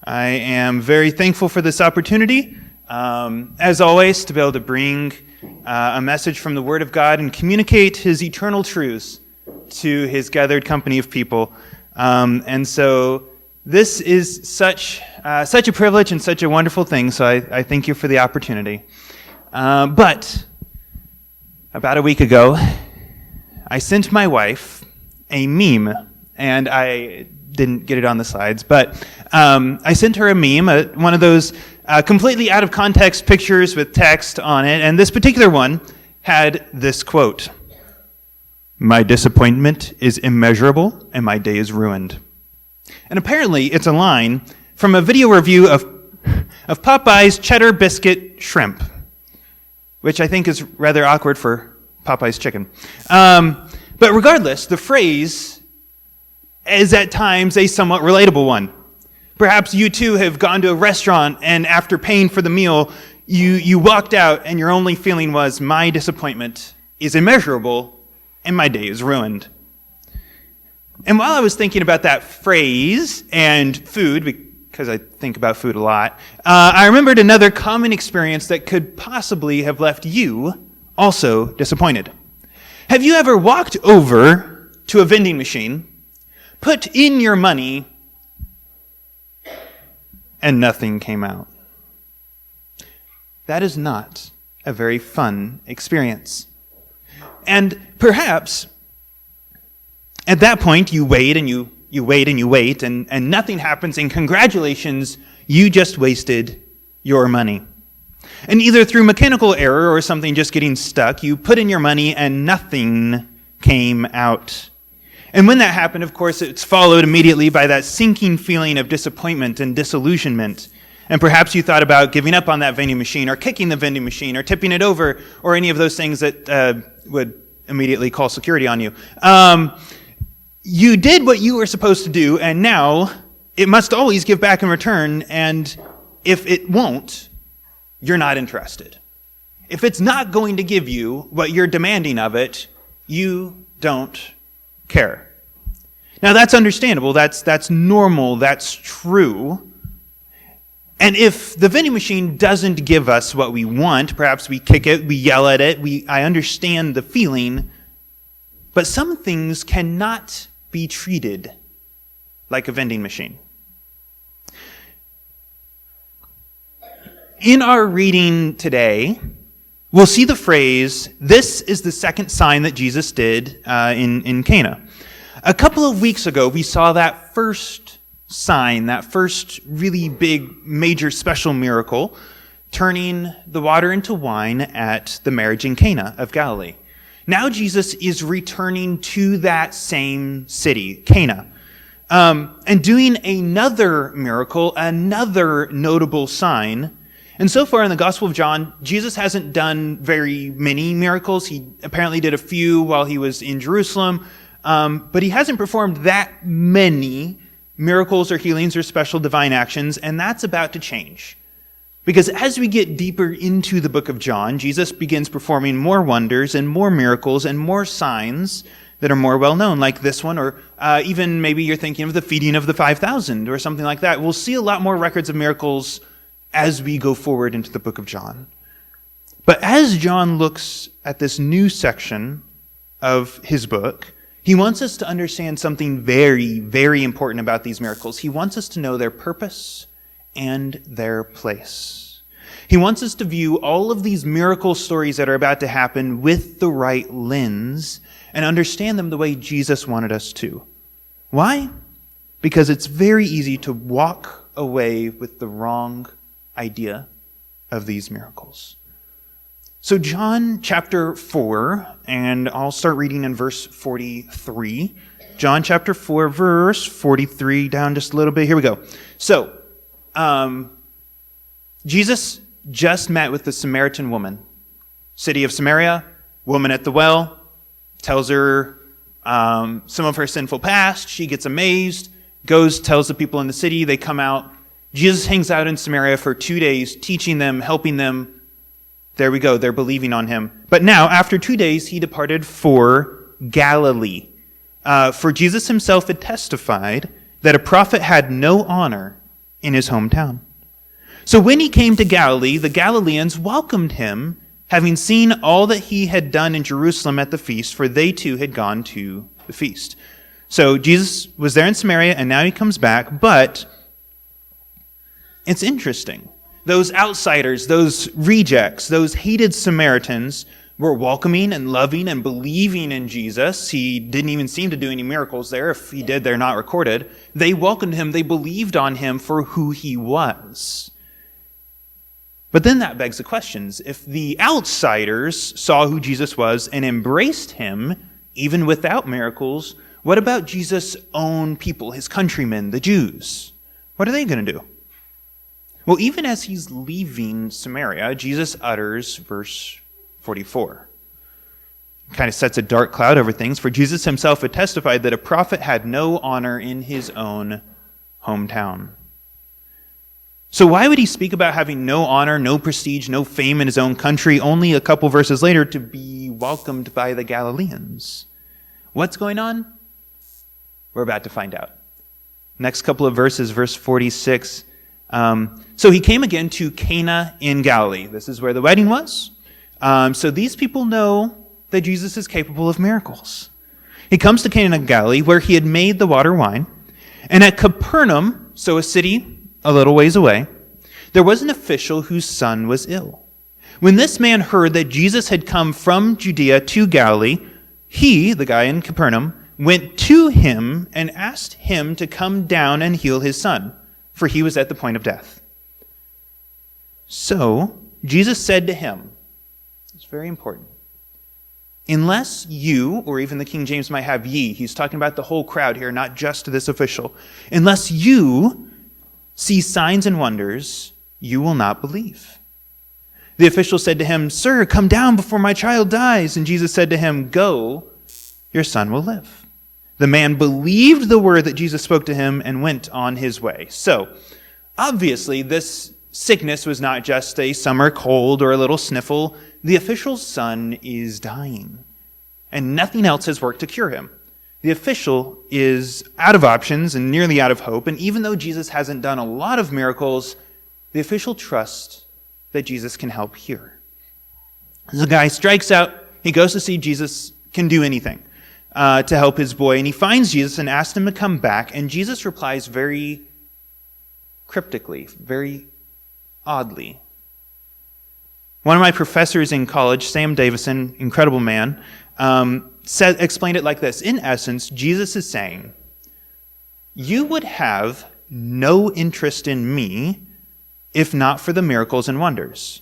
I am very thankful for this opportunity, as always, to be able to bring a message from the Word of God and communicate His eternal truths to His gathered company of people. And so this is such a privilege and such a wonderful thing, so I thank you for the opportunity. But about a week ago, I sent my wife a meme, and I didn't get it on the slides, but I sent her a meme, one of those completely out of context pictures with text on it, and this particular one had this quote: "My disappointment is immeasurable, and my day is ruined." And apparently it's a line from a video review of Popeye's cheddar biscuit shrimp, which I think is rather awkward for Popeye's chicken. But regardless, the phrase is at times a somewhat relatable one. Perhaps you too have gone to a restaurant and after paying for the meal, you walked out and your only feeling was, my disappointment is immeasurable and my day is ruined. And while I was thinking about that phrase and food, because I think about food a lot, I remembered another common experience that could possibly have left you also disappointed. Have you ever walked over to a vending machine, put in your money, and nothing came out? That is not a very fun experience. And perhaps at that point you wait and you wait and you wait and nothing happens, and congratulations, you just wasted your money. And either through mechanical error or something just getting stuck, you put in your money and nothing came out. And when that happened, of course, it's followed immediately by that sinking feeling of disappointment and disillusionment. And perhaps you thought about giving up on that vending machine or kicking the vending machine or tipping it over or any of those things that would immediately call security on you. You did what you were supposed to do, and now it must always give back in return, and if it won't, you're not interested. If it's not going to give you what you're demanding of it, you don't care. Now that's understandable, that's normal, that's true. And if the vending machine doesn't give us what we want, perhaps we kick it, we yell at it, I understand the feeling, but some things cannot be treated like a vending machine. In our reading today, we'll see the phrase, "This is the second sign that Jesus did in Cana." A couple of weeks ago, we saw that first sign, that first really big, major, special miracle, turning the water into wine at the marriage in Cana of Galilee. Now Jesus is returning to that same city, Cana, and doing another miracle, another notable sign. And so far in the Gospel of John, Jesus hasn't done very many miracles. He apparently did a few while he was in Jerusalem, but he hasn't performed that many miracles or healings or special divine actions, and that's about to change. Because as we get deeper into the book of John, Jesus begins performing more wonders and more miracles and more signs that are more well-known, like this one, or even maybe you're thinking of the feeding of the 5,000 or something like that. We'll see a lot more records of miracles as we go forward into the book of John. But as John looks at this new section of his book, he wants us to understand something very, very important about these miracles. He wants us to know their purpose and their place. He wants us to view all of these miracle stories that are about to happen with the right lens and understand them the way Jesus wanted us to. Why? Because it's very easy to walk away with the wrong idea of these miracles. So John chapter 4, and I'll start reading in verse 43. John chapter 4, verse 43, down just a little bit. Here we go. So, Jesus just met with the Samaritan woman. City of Samaria, woman at the well, tells her some of her sinful past. She gets amazed, goes, tells the people in the city. They come out. Jesus hangs out in Samaria for 2 days, teaching them, helping them. There we go, they're believing on him. But now, after 2 days, he departed for Galilee. For Jesus himself had testified that a prophet had no honor in his hometown. So when he came to Galilee, the Galileans welcomed him, having seen all that he had done in Jerusalem at the feast, for they too had gone to the feast. So Jesus was there in Samaria, and now he comes back, but it's interesting. Those outsiders, those rejects, those hated Samaritans were welcoming and loving and believing in Jesus. He didn't even seem to do any miracles there. If he did, they're not recorded. They welcomed him. They believed on him for who he was. But then that begs the questions. If the outsiders saw who Jesus was and embraced him, even without miracles, what about Jesus' own people, his countrymen, the Jews? What are they going to do? Well, even as he's leaving Samaria, Jesus utters verse 44. It kind of sets a dark cloud over things, for Jesus himself had testified that a prophet had no honor in his own hometown. So why would he speak about having no honor, no prestige, no fame in his own country, only a couple verses later to be welcomed by the Galileans? What's going on? We're about to find out. Next couple of verses, verse 46. So he came again to Cana in Galilee. This is where the wedding was. So these people know that Jesus is capable of miracles. He comes to Cana in Galilee, where he had made the water wine. And at Capernaum, so a city a little ways away, there was an official whose son was ill. When this man heard that Jesus had come from Judea to Galilee, he, the guy in Capernaum, went to him and asked him to come down and heal his son, for he was at the point of death. So Jesus said to him, it's very important, unless you, or even the King James might have ye, he's talking about the whole crowd here, not just this official, unless you see signs and wonders, you will not believe. The official said to him, Sir, come down before my child dies. And Jesus said to him, Go, your son will live. The man believed the word that Jesus spoke to him and went on his way. So, obviously, this sickness was not just a summer cold or a little sniffle. The official's son is dying, and nothing else has worked to cure him. The official is out of options and nearly out of hope, and even though Jesus hasn't done a lot of miracles, the official trusts that Jesus can help here. The guy strikes out. He goes to see Jesus can do anything to help his boy, and he finds Jesus and asks him to come back, and Jesus replies very cryptically, very oddly. One of my professors in college, Sam Davison, incredible man, explained it like this. In essence, Jesus is saying, you would have no interest in me if not for the miracles and wonders.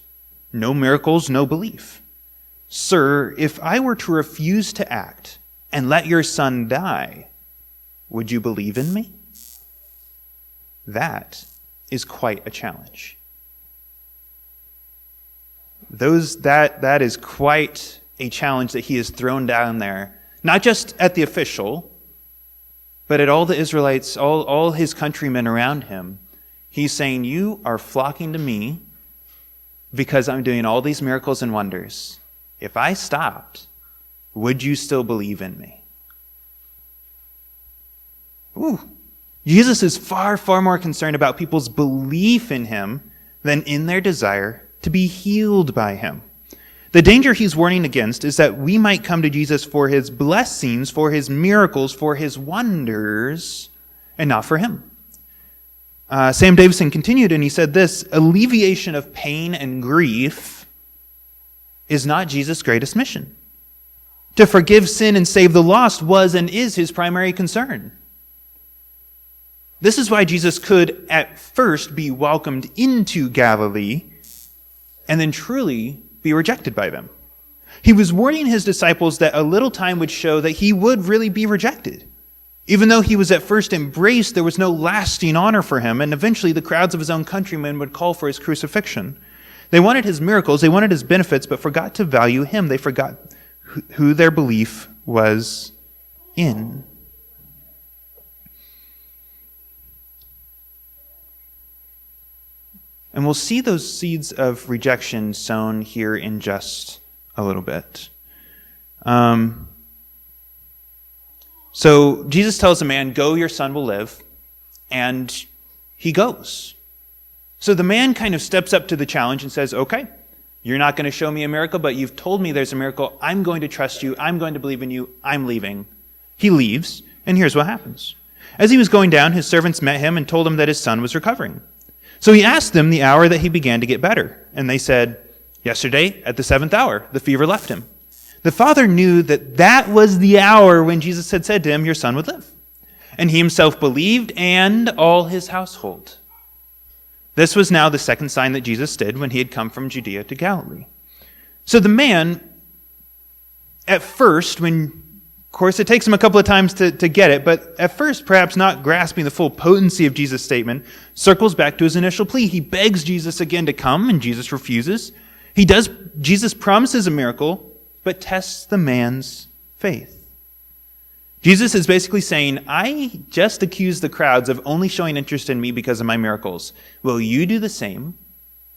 No miracles, no belief. Sir, if I were to refuse to act and let your son die, would you believe in me? That is quite a challenge. That is quite a challenge that he has thrown down there, not just at the official, but at all the Israelites, all his countrymen around him. He's saying, you are flocking to me because I'm doing all these miracles and wonders. If I stopped, would you still believe in me? Ooh. Jesus is far, far more concerned about people's belief in him than in their desire to be healed by him. The danger he's warning against is that we might come to Jesus for his blessings, for his miracles, for his wonders, and not for him. Sam Davison continued and he said this, alleviation of pain and grief is not Jesus' greatest mission. To forgive sin and save the lost was and is his primary concern. This is why Jesus could at first be welcomed into Galilee and then truly be rejected by them. He was warning his disciples that a little time would show that he would really be rejected. Even though he was at first embraced, there was no lasting honor for him, and eventually the crowds of his own countrymen would call for his crucifixion. They wanted his miracles, they wanted his benefits, but forgot to value him. They forgot who their belief was in. And we'll see those seeds of rejection sown here in just a little bit. So Jesus tells the man, go, your son will live. And he goes. So the man kind of steps up to the challenge and says, okay, you're not going to show me a miracle, but you've told me there's a miracle. I'm going to trust you. I'm going to believe in you. I'm leaving. He leaves, and here's what happens. As he was going down, his servants met him and told him that his son was recovering. So he asked them the hour that he began to get better. And they said, yesterday at the 7th hour, the fever left him. The father knew that that was the hour when Jesus had said to him, your son would live. And he himself believed, and all his household. This was now the second sign that Jesus did when he had come from Judea to Galilee. So the man, at first, of course, it takes him a couple of times to get it, but at first, perhaps not grasping the full potency of Jesus' statement, circles back to his initial plea. He begs Jesus again to come, and Jesus refuses. Jesus promises a miracle, but tests the man's faith. Jesus is basically saying, I just accused the crowds of only showing interest in me because of my miracles. Will you do the same?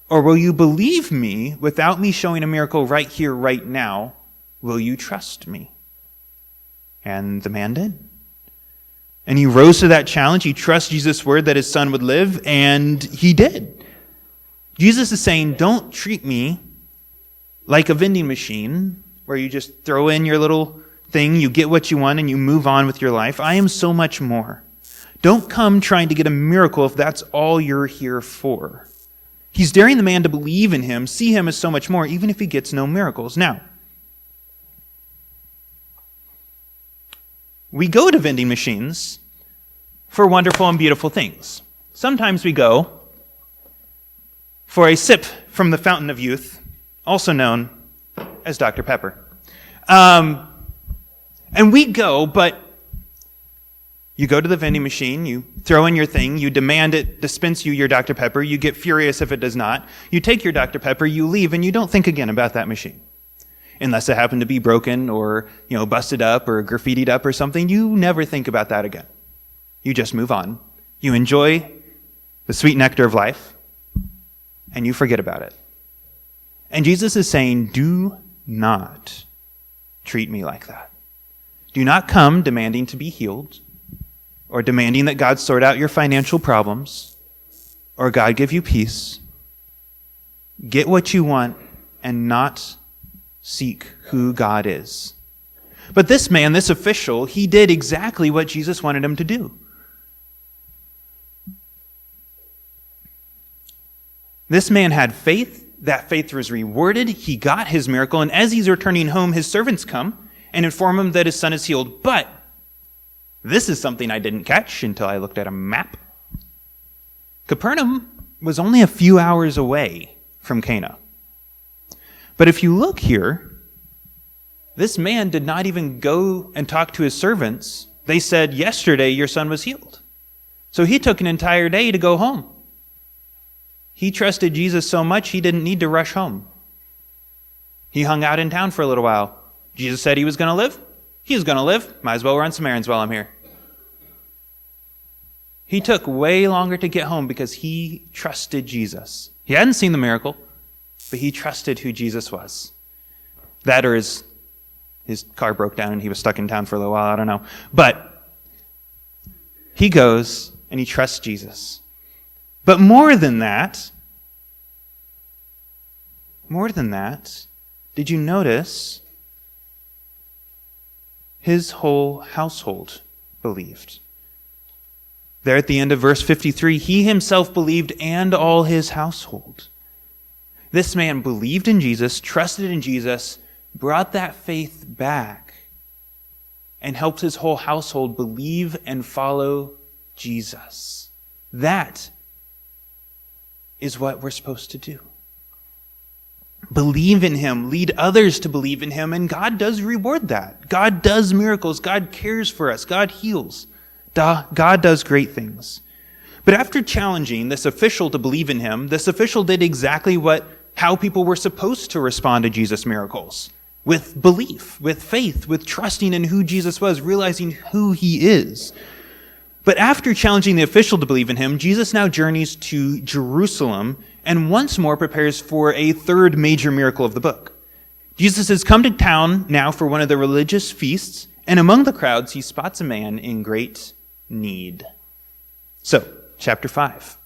Or will you believe me without me showing a miracle right here, right now? Will you trust me? And the man did. And he rose to that challenge. He trusts Jesus' word that his son would live, and he did. Jesus is saying, don't treat me like a vending machine where you just throw in your little thing, you get what you want, and you move on with your life. I am so much more. Don't come trying to get a miracle if that's all you're here for. He's daring the man to believe in him, see him as so much more, even if he gets no miracles. Now, we go to vending machines for wonderful and beautiful things. Sometimes we go for a sip from the fountain of youth, also known as Dr. Pepper. And we go, but you go to the vending machine, you throw in your thing, you demand it dispense you your Dr. Pepper, you get furious if it does not, you take your Dr. Pepper, you leave, and you don't think again about that machine. Unless it happened to be broken or, busted up or graffitied up or something, you never think about that again. You just move on. You enjoy the sweet nectar of life, and you forget about it. And Jesus is saying, do not treat me like that. Do not come demanding to be healed, or demanding that God sort out your financial problems, or God give you peace. Get what you want and not seek who God is. But this man, this official, he did exactly what Jesus wanted him to do. This man had faith. That faith was rewarded. He got his miracle. And as he's returning home, his servants come and inform him that his son is healed. But this is something I didn't catch until I looked at a map. Capernaum was only a few hours away from Cana. But if you look here, this man did not even go and talk to his servants. They said, yesterday your son was healed. So he took an entire day to go home. He trusted Jesus so much he didn't need to rush home. He hung out in town for a little while. Jesus said he was going to live. He was going to live. Might as well run some errands while I'm here. He took way longer to get home because he trusted Jesus. He hadn't seen the miracle, but he trusted who Jesus was. That or his car broke down and he was stuck in town for a little while. I don't know. But he goes and he trusts Jesus. But more than that, did you notice his whole household believed? There at the end of verse 53, he himself believed and all his household. This man believed in Jesus, trusted in Jesus, brought that faith back, and helped his whole household believe and follow Jesus. That is what we're supposed to do. Believe in him, lead others to believe in him, and God does reward that. God does miracles. God cares for us. God heals. God does great things. But after challenging this official to believe in him, this official did exactly how people were supposed to respond to Jesus' miracles. With belief, with faith, with trusting in who Jesus was, realizing who he is. But after challenging the official to believe in him, Jesus now journeys to Jerusalem and once more prepares for a third major miracle of the book. Jesus has come to town now for one of the religious feasts, and among the crowds he spots a man in great need. So, chapter 5.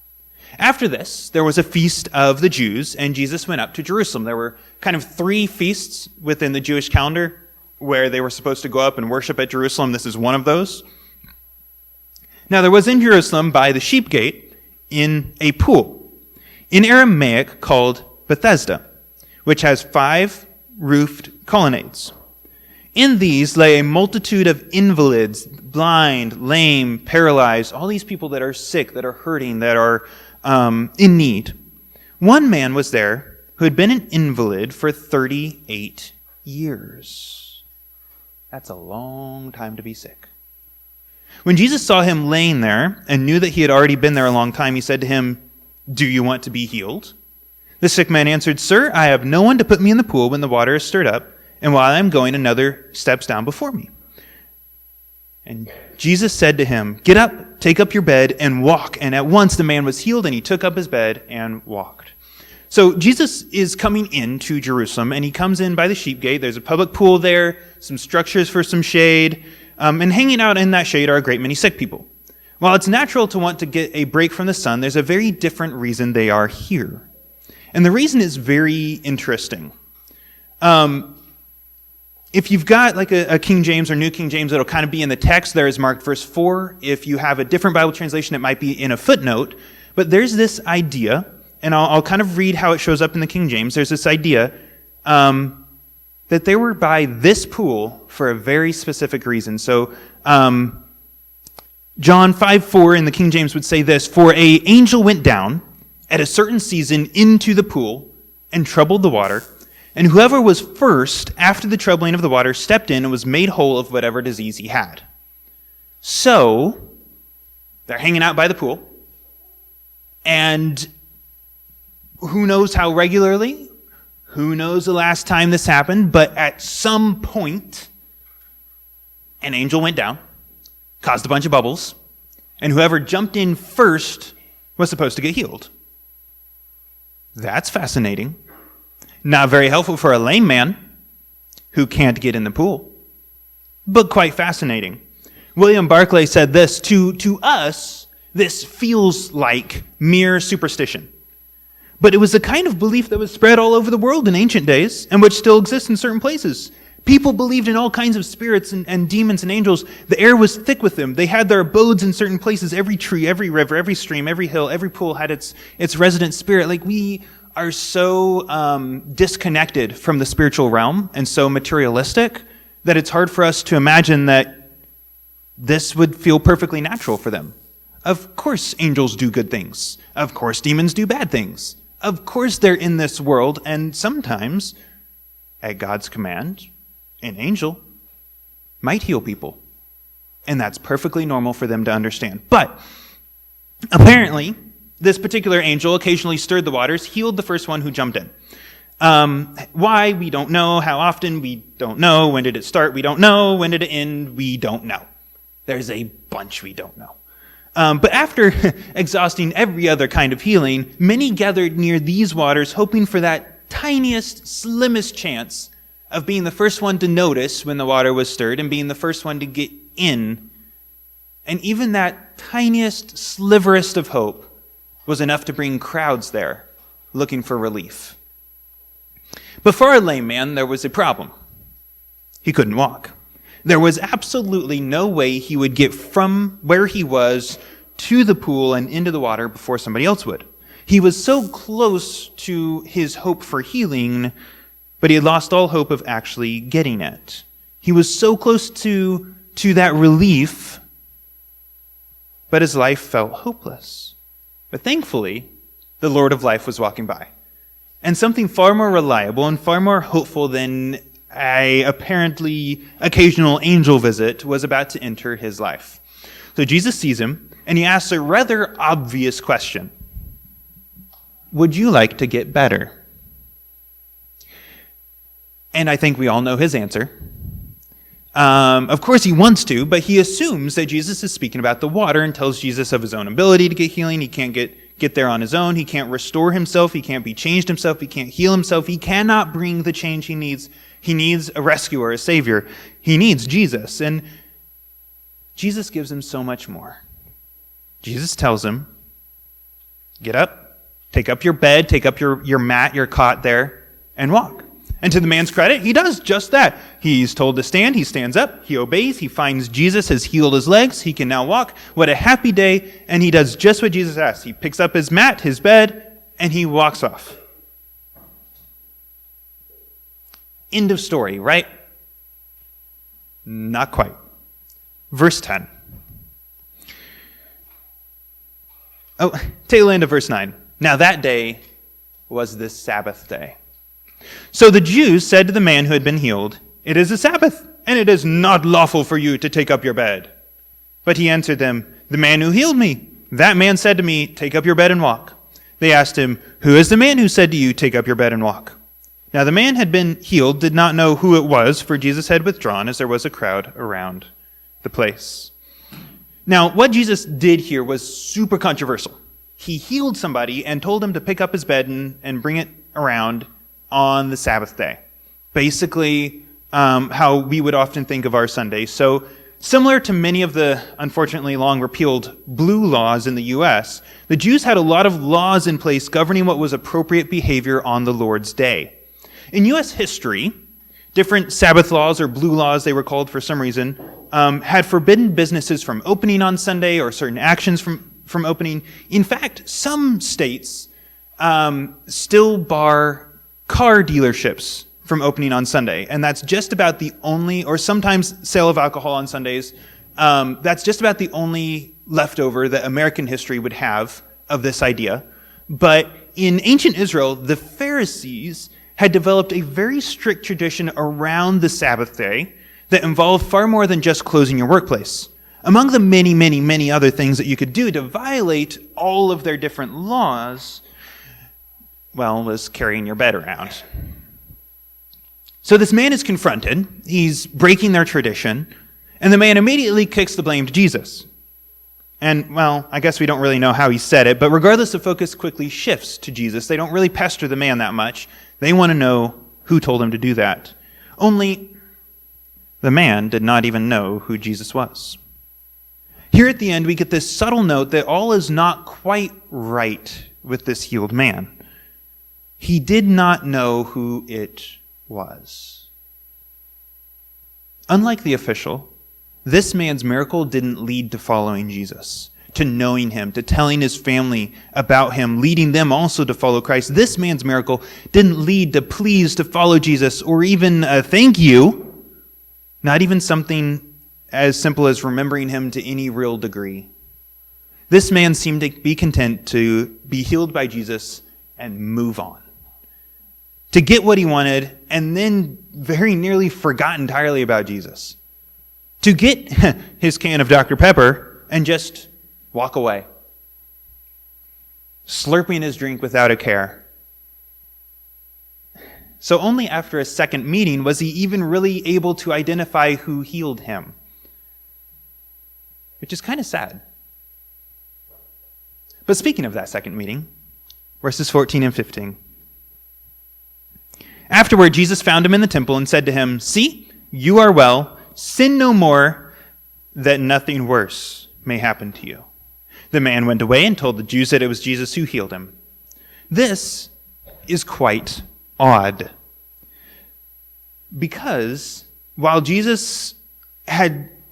After this, there was a feast of the Jews, and Jesus went up to Jerusalem. There were kind of 3 feasts within the Jewish calendar where they were supposed to go up and worship at Jerusalem. This is one of those. Now, there was in Jerusalem by the sheep gate in a pool, in Aramaic called Bethesda, which has 5 roofed colonnades. In these lay a multitude of invalids, blind, lame, paralyzed, all these people that are sick, that are hurting, that are in need. One man was there who had been an invalid for 38 years. That's a long time to be sick. When Jesus saw him laying there and knew that he had already been there a long time, he said to him, "Do you want to be healed?" The sick man answered, "Sir, I have no one to put me in the pool when the water is stirred up, and while I am going, another steps down before me." And Jesus said to him, "Get up, take up your bed, and walk." And at once the man was healed, and he took up his bed and walked. So Jesus is coming into Jerusalem, and he comes in by the sheep gate. There's a public pool there, some structures for some shade, and hanging out in that shade are a great many sick people. While it's natural to want to get a break from the sun, there's a very different reason they are here. And the reason is very interesting. If you've got like a King James or New King James, it'll kind of be in the text. There is marked verse 4. If you have a different Bible translation, it might be in a footnote. But there's this idea, and I'll kind of read how it shows up in the King James. There's this idea that they were by this pool for a very specific reason. So John 5:4 in the King James would say this, "For an angel went down at a certain season into the pool and troubled the water. And whoever was first after the troubling of the water stepped in and was made whole of whatever disease he had." So, they're hanging out by the pool. And who knows how regularly? Who knows the last time this happened? But at some point, an angel went down, caused a bunch of bubbles, and whoever jumped in first was supposed to get healed. That's fascinating. Not very helpful for a lame man who can't get in the pool, but quite fascinating. William Barclay said this, to us, this feels like mere superstition. But it was the kind of belief that was spread all over the world in ancient days and which still exists in certain places. People believed in all kinds of spirits and demons and angels. The air was thick with them. They had their abodes in certain places. Every tree, every river, every stream, every hill, every pool had its resident spirit. Like we are so disconnected from the spiritual realm and so materialistic that it's hard for us to imagine that this would feel perfectly natural for them. Of course angels do good things. Of course demons do bad things. Of course they're in this world, and sometimes, at God's command, an angel might heal people. And that's perfectly normal for them to understand. But apparently, this particular angel occasionally stirred the waters, healed the first one who jumped in. Why? We don't know. How often? We don't know. When did it start? We don't know. When did it end? We don't know. There's a bunch we don't know. But after exhausting every other kind of healing, many gathered near these waters, hoping for that tiniest, slimmest chance of being the first one to notice when the water was stirred and being the first one to get in. And even that tiniest, sliverest of hope was enough to bring crowds there looking for relief. But for a lame man, there was a problem. He couldn't walk. There was absolutely no way he would get from where he was to the pool and into the water before somebody else would. He was so close to his hope for healing, but he had lost all hope of actually getting it. He was so close to that relief, but his life felt hopeless. But thankfully, the Lord of life was walking by. And something far more reliable and far more hopeful than a apparently occasional angel visit was about to enter his life. So Jesus sees him, and he asks a rather obvious question. Would you like to get better? And I think we all know his answer. Of course he wants to, but he assumes that Jesus is speaking about the water and tells Jesus of his own ability to get healing. He can't get there on his own. He can't restore himself. He can't be changed himself. He can't heal himself. He cannot bring the change he needs. He needs a rescuer, a savior. He needs Jesus. And Jesus gives him so much more. Jesus tells him, Get up, take up your bed, take up your mat, your cot there, and walk. And to the man's credit, he does just that. He's told to stand, he stands up, he obeys, he finds Jesus has healed his legs, he can now walk. What a happy day, and he does just what Jesus asked. He picks up his mat, his bed, and he walks off. End of story, right? Not quite. Verse 10. Oh, tail end of verse 9. Now that day was the Sabbath day. So the Jews said to the man who had been healed, "It is a Sabbath, and it is not lawful for you to take up your bed." But he answered them, "The man who healed me, that man said to me, 'Take up your bed and walk.'" They asked him, "Who is the man who said to you, 'Take up your bed and walk'?" Now the man had been healed did not know who it was, for Jesus had withdrawn, as there was a crowd around the place. Now, what Jesus did here was super controversial. He healed somebody and told him to pick up his bed and bring it around on the Sabbath day. Basically, how we would often think of our Sundays. So, similar to many of the, unfortunately, long repealed blue laws in the U.S., the Jews had a lot of laws in place governing what was appropriate behavior on the Lord's day. In U.S. history, different Sabbath laws, or blue laws they were called for some reason, had forbidden businesses from opening on Sunday or certain actions from opening. In fact, some states still bar car dealerships from opening on Sunday, and that's just about the only, or sometimes sale of alcohol on Sundays, that's just about the only leftover that American history would have of this idea. But in ancient Israel, the Pharisees had developed a very strict tradition around the Sabbath day that involved far more than just closing your workplace. Among the many, many, many other things that you could do to violate all of their different laws, well, was carrying your bed around. So this man is confronted. He's breaking their tradition, and the man immediately kicks the blame to Jesus. And, well, I guess we don't really know how he said it, but regardless, the focus quickly shifts to Jesus. They don't really pester the man that much. They want to know who told him to do that. Only the man did not even know who Jesus was. Here at the end, we get this subtle note that all is not quite right with this healed man. He did not know who it was. Unlike the official, this man's miracle didn't lead to following Jesus, to knowing him, to telling his family about him, leading them also to follow Christ. This man's miracle didn't lead to please to follow Jesus, or even a thank you, not even something as simple as remembering him to any real degree. This man seemed to be content to be healed by Jesus and move on, to get what he wanted, and then very nearly forgot entirely about Jesus. To get his can of Dr. Pepper and just walk away, slurping his drink without a care. So only after a second meeting was he even really able to identify who healed him, which is kind of sad. But speaking of that second meeting, verses 14 and 15. Afterward, Jesus found him in the temple and said to him, "See, you are well. Sin no more, that nothing worse may happen to you." The man went away and told the Jews that it was Jesus who healed him. This is quite odd, because while Jesus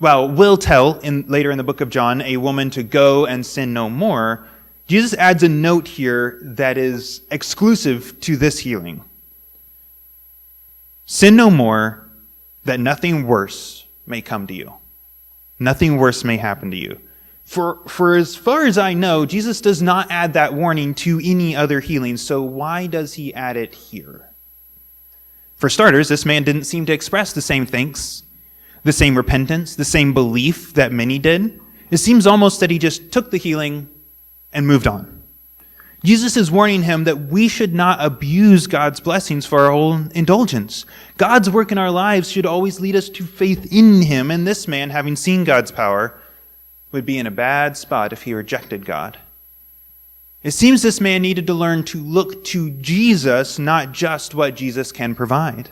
will tell later in the book of John a woman to go and sin no more, Jesus adds a note here that is exclusive to this healing. Sin no more, that nothing worse may come to you. Nothing worse may happen to you. For as far as I know, Jesus does not add that warning to any other healing, so why does he add it here? For starters, this man didn't seem to express the same thanks, the same repentance, the same belief that many did. It seems almost that he just took the healing and moved on. Jesus is warning him that we should not abuse God's blessings for our own indulgence. God's work in our lives should always lead us to faith in him, and this man, having seen God's power, would be in a bad spot if he rejected God. It seems this man needed to learn to look to Jesus, not just what Jesus can provide.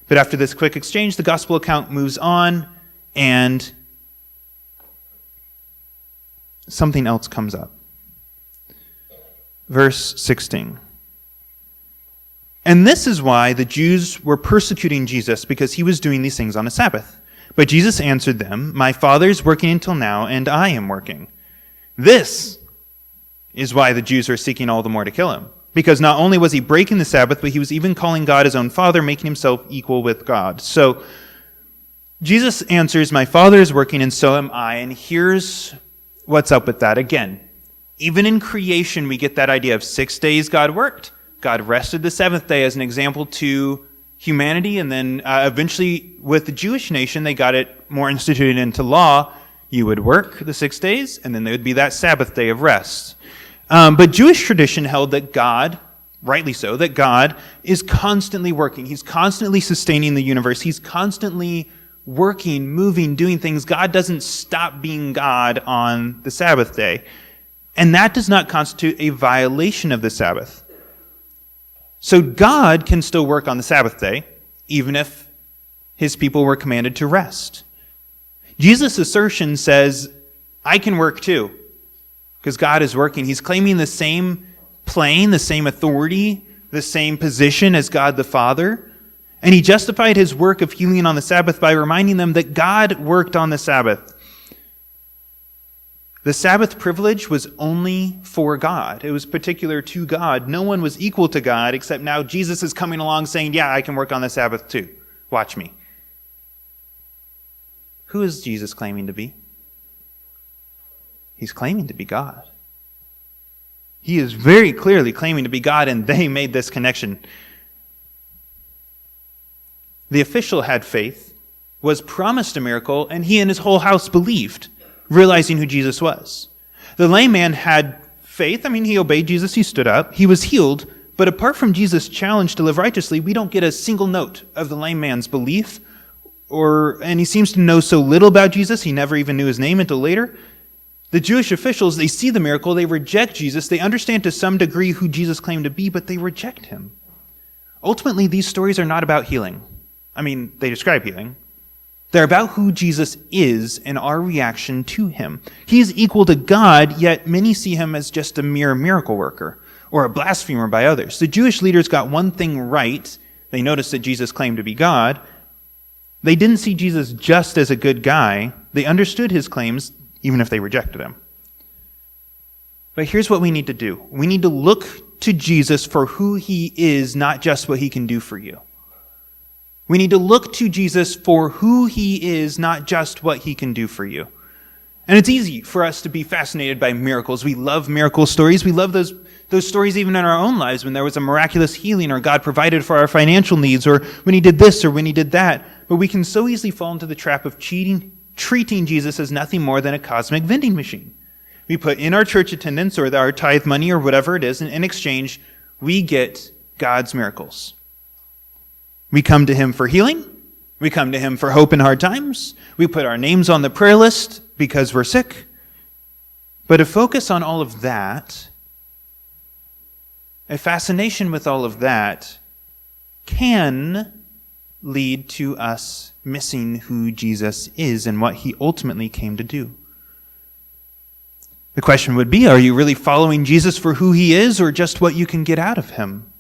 But after this quick exchange, the gospel account moves on, and something else comes up. verse 16. And this is why the Jews were persecuting Jesus, because he was doing these things on a Sabbath. But Jesus answered them, "My Father is working until now, and I am working." This is why the Jews were seeking all the more to kill him. Because not only was he breaking the Sabbath, but he was even calling God his own Father, making himself equal with God. So Jesus answers, "My Father is working, and so am I." And here's what's up with that. Again, even in creation, we get that idea of 6 days God worked. God rested the seventh day as an example to humanity, and then eventually with the Jewish nation, they got it more instituted into law. You would work the 6 days, and then there would be that Sabbath day of rest. But Jewish tradition held that God, rightly so, that God is constantly working. He's constantly sustaining the universe. He's constantly working, moving, doing things. God doesn't stop being God on the Sabbath day. And that does not constitute a violation of the Sabbath. So God can still work on the Sabbath day, even if his people were commanded to rest. Jesus' assertion says, I can work too, because God is working. He's claiming the same plane, the same authority, the same position as God the Father. And he justified his work of healing on the Sabbath by reminding them that God worked on the Sabbath. The Sabbath privilege was only for God. It was particular to God. No one was equal to God, except now Jesus is coming along saying, yeah, I can work on the Sabbath too. Watch me. Who is Jesus claiming to be? He's claiming to be God. He is very clearly claiming to be God, and they made this connection. The official had faith, was promised a miracle, and he and his whole house believed, realizing who Jesus was. The lame man had faith. I mean, he obeyed Jesus. He stood up. He was healed. But apart from Jesus' challenge to live righteously, we don't get a single note of the lame man's belief. And he seems to know so little about Jesus, he never even knew his name until later. The Jewish officials, they see the miracle, they reject Jesus. They understand to some degree who Jesus claimed to be, but they reject him. Ultimately, these stories are not about healing. I mean, they describe healing. They're about who Jesus is and our reaction to him. He is equal to God, yet many see him as just a mere miracle worker or a blasphemer by others. The Jewish leaders got one thing right. They noticed that Jesus claimed to be God. They didn't see Jesus just as a good guy. They understood his claims, even if they rejected him. But here's what we need to do. We need to look to Jesus for who he is, not just what he can do for you. We need to look to Jesus for who he is, not just what he can do for you. And it's easy for us to be fascinated by miracles. We love miracle stories. We love those stories even in our own lives, when there was a miraculous healing, or God provided for our financial needs, or when he did this or when he did that. But we can so easily fall into the trap of treating Jesus as nothing more than a cosmic vending machine. We put in our church attendance or our tithe money or whatever it is, and in exchange, we get God's miracles. We come to him for healing. We come to him for hope in hard times. We put our names on the prayer list because we're sick. But a focus on all of that, a fascination with all of that, can lead to us missing who Jesus is and what he ultimately came to do. The question would be, are you really following Jesus for who he is, or just what you can get out of him?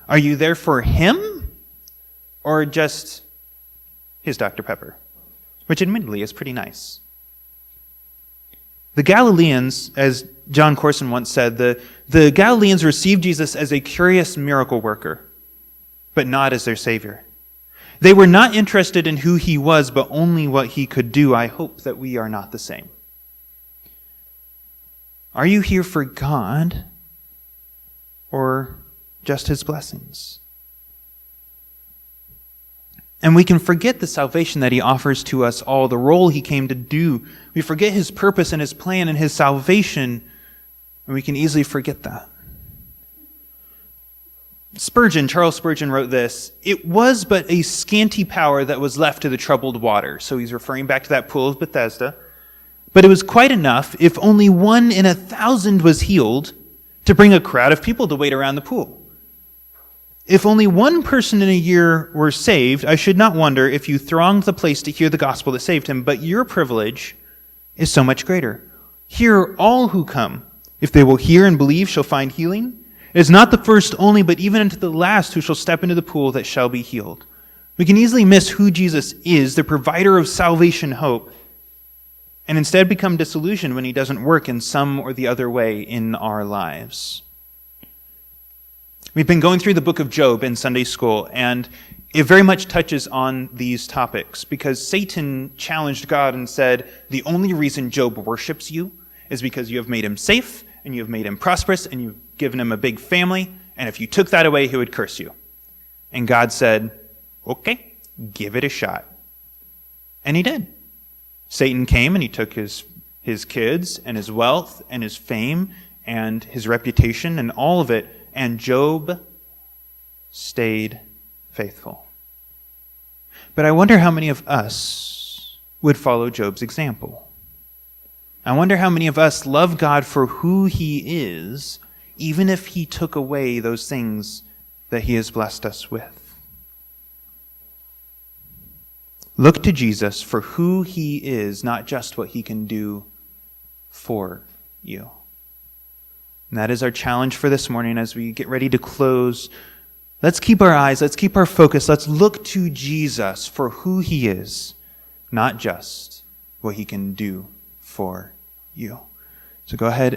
Are you there for him, or just his Dr. Pepper, which admittedly is pretty nice? The Galileans, as John Corson once said, the Galileans received Jesus as a curious miracle worker, but not as their Savior. They were not interested in who he was, but only what he could do. I hope that we are not the same. Are you here for God, or just his blessings? And we can forget the salvation that he offers to us all, the role he came to do. We forget his purpose and his plan and his salvation, and we can easily forget that. Charles Spurgeon wrote this: "It was but a scanty power that was left to the troubled water." So he's referring back to that pool of Bethesda. "But it was quite enough, if only 1 in 1,000 was healed, to bring a crowd of people to wait around the pool. If only one person in a year were saved, I should not wonder if you thronged the place to hear the gospel that saved him. But your privilege is so much greater. Hear all who come, If they will hear and believe, shall find healing. It is not the first only, but even unto the last who shall step into the pool that shall be healed. We can easily miss who Jesus is, the provider of salvation hope, and instead become disillusioned when he doesn't work in some or the other way in our lives. We've been going through the book of Job in Sunday school, and it very much touches on these topics because Satan challenged God and said, the only reason Job worships you is because you have made him safe and you have made him prosperous and you've given him a big family, and if you took that away, he would curse you. And God said, okay, give it a shot. And he did. Satan came and he took his kids and his wealth and his fame and his reputation and all of it, and Job stayed faithful. But I wonder how many of us would follow Job's example. I wonder how many of us love God for who he is, even if he took away those things that he has blessed us with. Look to Jesus for who he is, not just what he can do for you. And that is our challenge for this morning as we get ready to close. Let's keep our eyes, let's keep our focus, let's look to Jesus for who he is, not just what he can do for you. So go ahead